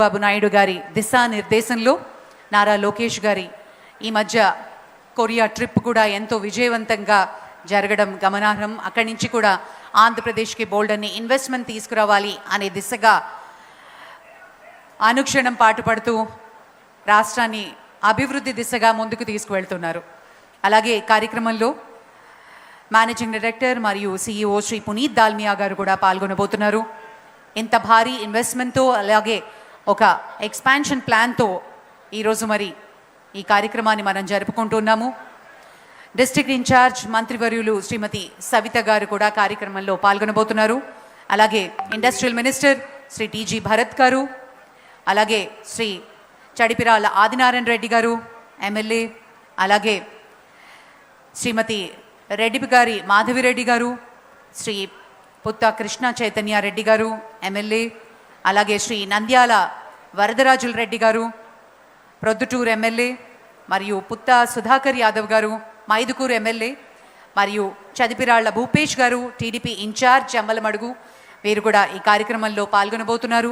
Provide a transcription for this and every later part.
బాబు నాయుడు గారి దిశానిర్దేశంలో నారా లోకేష్ గారి ఈ మధ్య కొరియా ట్రిప్ కూడా ఎంతో విజయవంతంగా జరగడం గమనార్హం. అక్కడి నుంచి కూడా ఆంధ్రప్రదేశ్కి బోల్డ్ అన్ని ఇన్వెస్ట్మెంట్ తీసుకురావాలి అనే దిశగా అనుక్షణం పాటుపడుతూ రాష్ట్రాన్ని అభివృద్ధి దిశగా ముందుకు తీసుకువెళ్తున్నారు. అలాగే కార్యక్రమంలో మేనేజింగ్ డైరెక్టర్ మరియు CEO శ్రీ పునీత్ దాల్మియా గారు కూడా పాల్గొనబోతున్నారు. ఇంత భారీ ఇన్వెస్ట్మెంట్తో అలాగే ఒక ఎక్స్పాన్షన్ ప్లాన్తో ఈరోజు మరి ఈ కార్యక్రమాన్ని మనం జరుపుకుంటున్నాము. డిస్ట్రిక్ట్ ఇన్ఛార్జ్ మంత్రివర్యులు శ్రీమతి సవిత గారు కూడా కార్యక్రమంలో పాల్గొనబోతున్నారు. అలాగే industrial minister Shri TG Bharat గారు, అలాగే శ్రీ చడిపిరాల ఆదినారాయణ రెడ్డి గారు MLA, అలాగే శ్రీమతి రెడ్డి గారి మాధవిరెడ్డి గారు, శ్రీ పుత్త కృష్ణ చైతన్య రెడ్డి గారు MLA, అలాగే శ్రీ నంద్యాల వరదరాజుల రెడ్డి గారు ప్రొద్దుటూరు MLA, మరియు పుత్త సుధాకర్ యాదవ్ గారు మైదుకూరు MLA, మరియు చదిపిరాళ్ల భూపేష్ గారు TDP ఇన్ఛార్జ్ అమ్మలమడుగు, వీరు కూడా ఈ కార్యక్రమంలో పాల్గొనబోతున్నారు.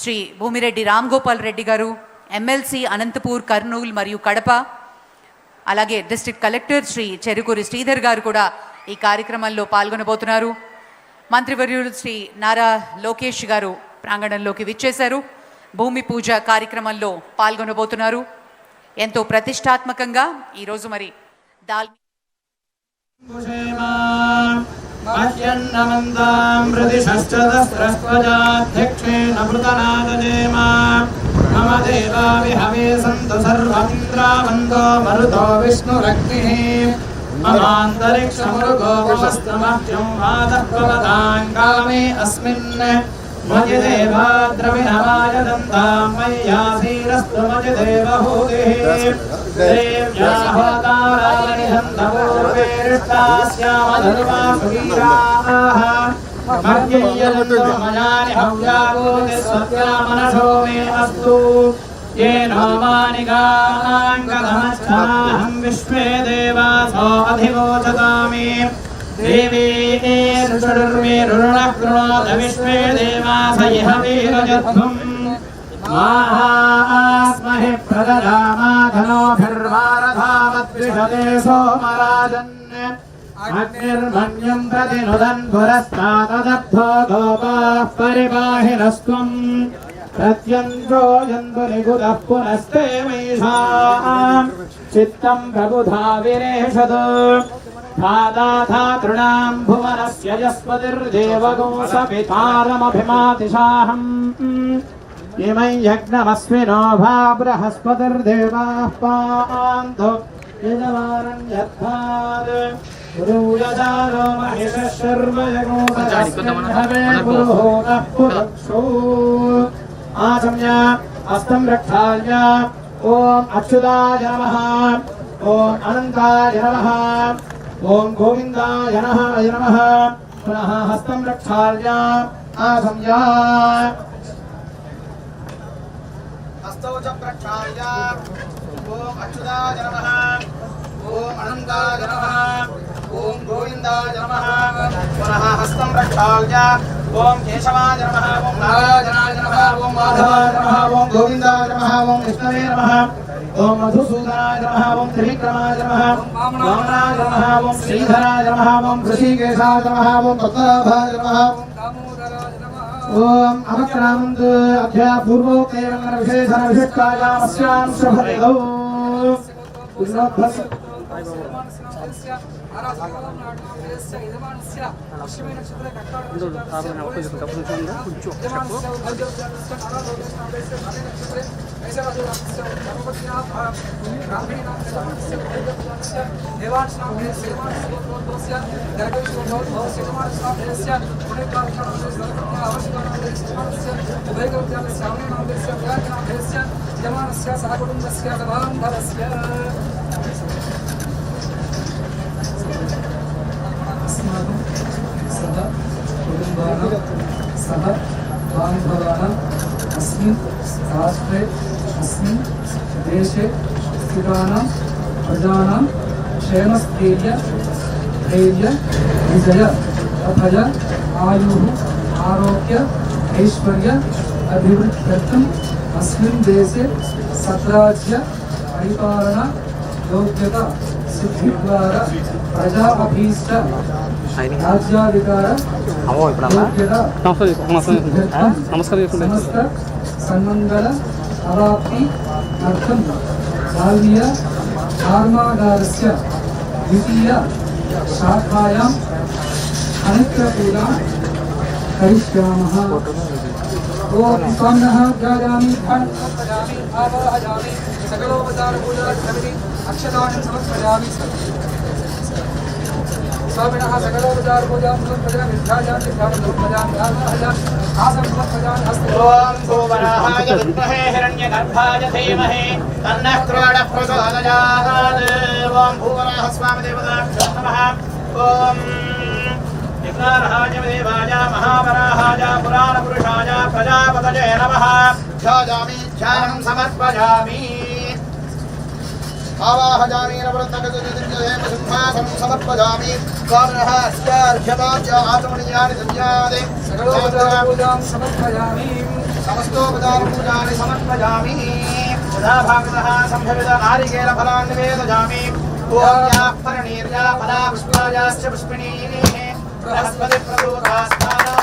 శ్రీ భూమిరెడ్డి రామ్ గోపాల్ రెడ్డి గారు MLC అనంతపూర్, కర్నూలు మరియు కడప, అలాగే డిస్ట్రిక్ట్ కలెక్టర్ శ్రీ చెరుకూరి శ్రీధర్ గారు కూడా ఈ కార్యక్రమంలో పాల్గొనబోతున్నారు. మంత్రివర్యులు శ్రీ నారా లోకేష్ గారు ప్రాంగణంలోకి విచ్చేశారు. భూమి పూజ కార్యక్రమంలో పాల్గొనబోతున్నారు. ఎంతో ప్రతిష్టాత్మకంగా ఈరోజు మరి మయ్యాసీరస్తు మజిదేవహూతిః దేవ్యాహోతారాయనిహంతమూర్వేరిష్టాస్యామధర్వాసుగీరాః మధ్యయ్యంతో మయాని హవ్యాగోతిస్వత్యామనశో మే అస్తు येनो मानिकाङ्गधमश्चाहं विश्वे देवासो अधिवोचतामि देवी ऋषुर्मेरुणः कृणोत विश्वे देवास इह वीरजध्वम् माहास्महि प्रददामाधनोभिर्वारधामद्विषते सोमराजन् अग्निर्मन्युं प्रतिनुदन् पुरस्ताददब्धो गोपाः परिपाहिनस्त्वम् प्रत्यन्तो यन्तु निगुतः पुनस्ते मयिषाम् चित्तं प्रबुधा विरेषत् धादाधातॄणाम् भुवनस्य यस्पतिर्देवगो सपितारमभिमातिशाहम् इमै यज्ञमस्मिनो भा बृहस्पतिर्देवाः पान्तु यजमानम् यद्भात् गुरुयजानो महिषः शर्वयगोसहस्रन्धवे पुरुहूतः पुरक्षो आचम्य हस्तं रक्षाल्य ॐ अच्युताय नमः, ॐ अनन्ताय नमः, ॐ गोविन्दाय नमः। पुनः हस्तं रक्षाल्य आचम्य हस्तौ च प्रक्षाल्य ॐ अच्युताय नमः, ॐ अनन्ताय नमः, ॐ गोविन्दाय नमः। पुनः हस्तं प्रक्षाल्य ॐ केशवाय नमः, ॐ नारायणाय नमः, ॐ माधवाय नमः, ॐ गोविन्दाय नमः, ॐ विष्णवे नमः, ॐ मधुसूदनाय नमः, ॐ त्रिविक्रमाय नमः, वामनाय नमः, ॐ श्रीधराय नमः, ॐ ऋषिकेशाय नमः, ॐ पद्मनाभाय नमः, ॐ अवक्रामन्त अध्या पूर्वोक्तेन विशेषण विशिष्टायामस्यां शुभदौ सह बान्धवानां अस्मिन् राष्ट्रे अस्मिन् देशे स्थितानां प्रजानां क्षेमस्थैर्य धैर्य विजय अभय आयुः आरोग्य ऐश्वर्य अभिवृद्ध्यर्थं अस्मिन् देशे सद्राज्य परिपालना योग्यता सिद्धिद्वारा प्रजा अभीष्ट राज्याधिकार योग्यता समस्त सन्मंगल अवाप्ति अर्थं दाल्मिया धर्मागारस्य द्वितीय शाखायां अनित्यपूजां करिष्यामः। ओम स्वामिनः ध्यायामि ध्यायामि आवाहयामि सकलोपचारपूजार्थमिति अक्षतानि समर्पयामि। स्वामिनः सकलोपचारपूजां समर्पयामि ध्यायामि ध्यानं समर्पयामि आवाहयामि आसनं समर्पयामि हस्ते। ओम भूवराहाय विद्महे हिरण्यगर्भाय धीमहि तन्नः क्रोडः प्रचोदयात्। ओम भूवराह स्वामी देवताभ्यो नमः। ओम विघ्नार्हाय देवाय महावराहाय पुराणपुरुषाय प्रजापतये नमः। ध्यायामि ध्यानं समर्पयामि आवाहयामि नवरत्नगजसिंहासनं समर्पयामि। स्वामिनः अस्यार्घ्यवाच्य आचमनीयानि संज्ञाते सकलोपचारपूजां समर्पयामि। समस्तोपचारपूजानि समर्पयामि। यथा भागतः सम्भवित नारिकेलफलान् निवेदयामि। ओम या फलनीर्या फला पुष्पायाश्च पुष्पिणीः बृहस्पति प्रदूतास्तानां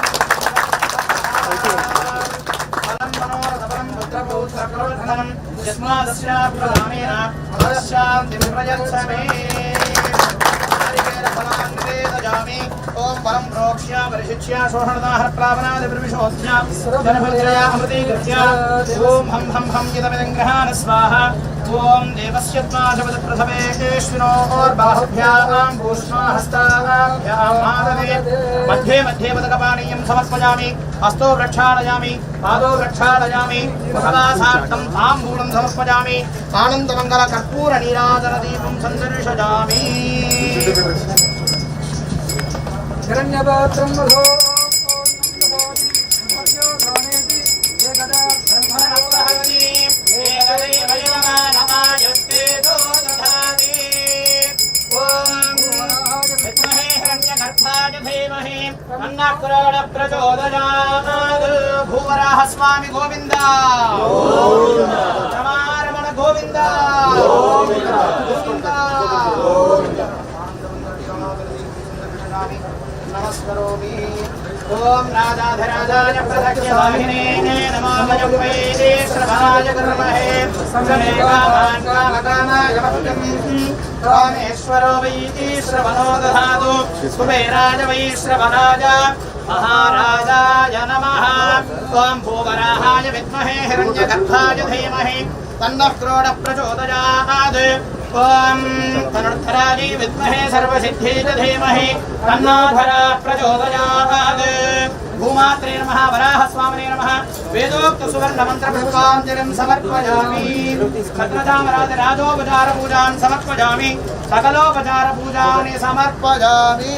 फलं मनोरथफलं पुत्रपौत्रप्रवर्धनं यस्मादस्या प्रधानेन फलशान्तिं प्रयच्छमे। नारिकेलफलान् निवेदयामि। ओम फलं प्रोक्ष्य परिशिच्य शोषणदाहरप्लावनादिप्रविशोध्य जनभद्रया अमृतीकृत्य ओम हं हं हं यदमिदं गृहाण स्वाहा। ओम देवस्य त्वाशपदप्रथमेष्विनोर्बाहुभ्यां भूष्माहस्ताभ्यां माददे मध्ये मध्ये पदकपानीयं समर्पयामि। हस्तो प्रक्षालयामि पादौ प्रक्षालयामि मुखवासार्थं ताम्बूलं समर्पयामि। आनन्दमङ्गलकर्पूरनीराजनदीपं सन्दर्शयामि। हिरण्यपात्रं वधो भूवराह स्वामी गोविंद रमारमण गोविंद नमस्करोमि। ओम राजाधिराजाय प्रदक्षिणाहिने नमो वैदे श्रवणाय कर्महे समे कामान् कामकामाय वक्तं कामेश्वरो वैति श्रवणो दधातु कुबेराय वै श्रवणाय महाराजाय नमः। ओम भूवराहाय विद्महे हिरण्यगर्भाय धीमहि तन्नः क्रोडः प्रचोदयात्। ओम धनुर्धराय विद्महे सर्वसिद्धिये धीमहि तन्नो धरः प्रचोदयात्। भूमात्रे नमः वराह स्वामिने नमः। वेदोक्त सुवर्ण मंत्र पुष्पाञ्जलिं समर्पयामि। छत्रचामराजराजोपचार पूजान् समर्पयामि। सकलोपचार पूजानि समर्पयामि।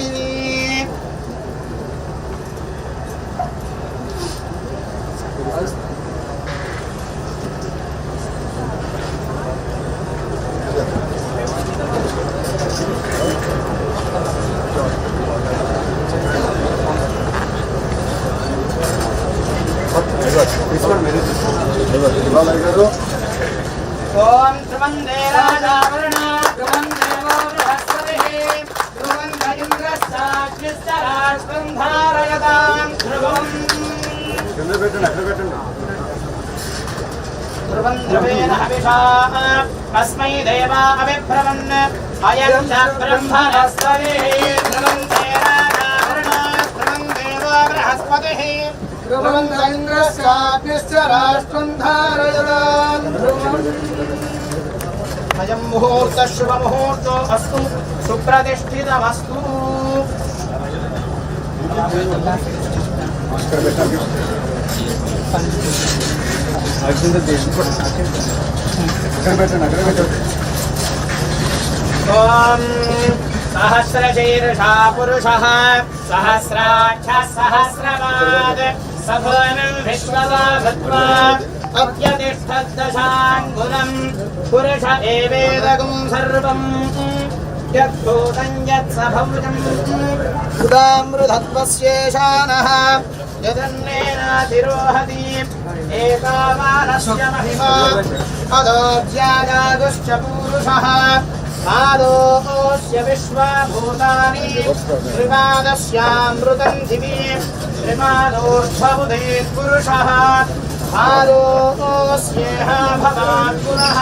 ओम ध्रुवंदे राजावरणा ध्रुवं देवो बृहस्पतिः ध्रुवं इंद्रश्चाग्निश्चराश्वं धारयतां ध्रुवं ध्रुवं ध्रुवेण हविषा अस्मै देवा अभिभ्रमन् अयं च ब्रह्मणस्पतिः ध्रुवं ते राजावरणा ध्रुवं देवो बृहस्पतिः ध्रुवं इंद्रश्चाग्निश्चराश्वं धारयतां ध्रुवम्। अयं मुहूर्तः शुभ मुहूर्तो अस्तु सुप्रतिष्ठितमस्तु। ओम सहस्रशीर्षा पुरुषः सहस्राक्षः सहस्रपाद सभुवनं विश्ववा भूत्वा अत्यतिष्ठद्दशाङ्गुलं पुरुष एवेदगुं सर्वं यद्भूतं यत्सभौजं सुदामृधत्वस्येषानः यदन्नेनातिरोहति एतावानस्य महिमा अदोऽध्यायादुश्च पूरुषः पादोऽस्य विश्वभूतानि त्रिपादस्यामृतं दिवि त्रिपादोऽर्थबुधेः पुरुषः पादोऽस्येह भवान् पुनः